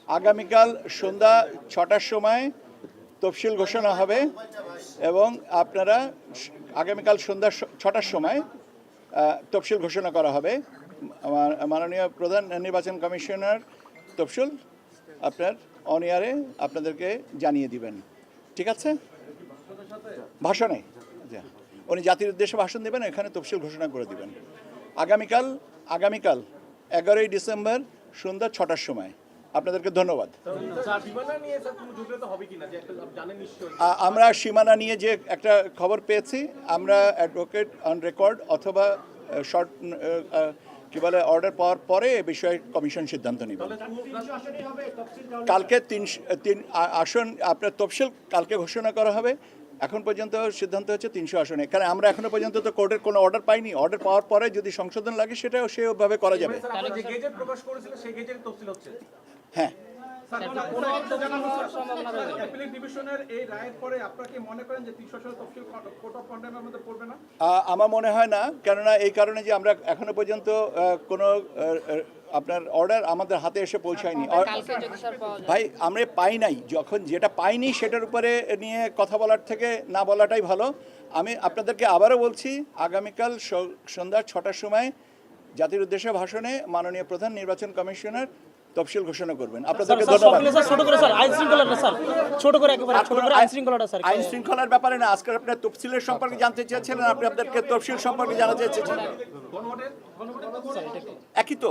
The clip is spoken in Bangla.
আগামীকাল সন্ধ্যা 6টার সময় তফসিল ঘোষণা হবে এবং আপনারা আগামীকাল সন্ধ্যা 6টার সময় তফসিল ঘোষণা করা হবে। মাননীয় প্রধান নির্বাচন কমিশনার তফসিল আপনার অনিয়ারে আপনাদেরকে জানিয়ে দিবেন। ঠিক আছে? ভাষণে উনি জাতির উদ্দেশ্যে ভাষণ দেবেন, এখানে তফসিল ঘোষণা করে দিবেন। আগামীকাল 11ই ডিসেম্বর সন্ধ্যা 6টার সময়। আপনাদেরকে ধন্যবাদ। আমরা সীমানা নিয়ে যে একটা খবর পেয়েছি, আমরা অ্যাডভোকেট অন রেকর্ড অথবা শর্ট কি বলে অর্ডার পাওয়ার পরে এ বিষয়ে কমিশন সিদ্ধান্ত নেবে। কালকে 3 আসন আপনার তফসিল কালকে ঘোষণা করা হবে। এখন পর্যন্ত সিদ্ধান্ত হচ্ছে 300 আসনে, কারণ আমরা এখনো পর্যন্ত তো কোর্টের কোনো অর্ডার পাইনি। অর্ডার পাওয়ার পরে যদি সংশোধন লাগে সেটাও সেভাবে করা যাবে। হ্যাঁ, আমার মনে হয় না, কেননা এই কারণে যে আমরা এখনো পর্যন্ত কোনো আপনার অর্ডার আমাদের হাতে এসে পৌঁছায়নি। ভাই আমরা পাই নাই, যখন যেটা পাইনি সেটার উপরে নিয়ে কথা বলার থেকে না বলাটাই ভালো। আমি আপনাদেরকে আবারও বলছি, আগামীকাল সন্ধ্যা 6টার সময় জাতির উদ্দেশ্যে ভাষণে মাননীয় প্রধান নির্বাচন কমিশনার তফসিল ঘোষণা করবেন। আপনাদেরকে ধন্যবাদ। আইন শৃঙ্খলার ব্যাপারে না, আজকে আপনার তফসিলের সম্পর্কে জানতে চেয়েছিলেন, আপনি আপনাদেরকে তফসিল সম্পর্কে জানাতে চেয়েছেন। একই তো।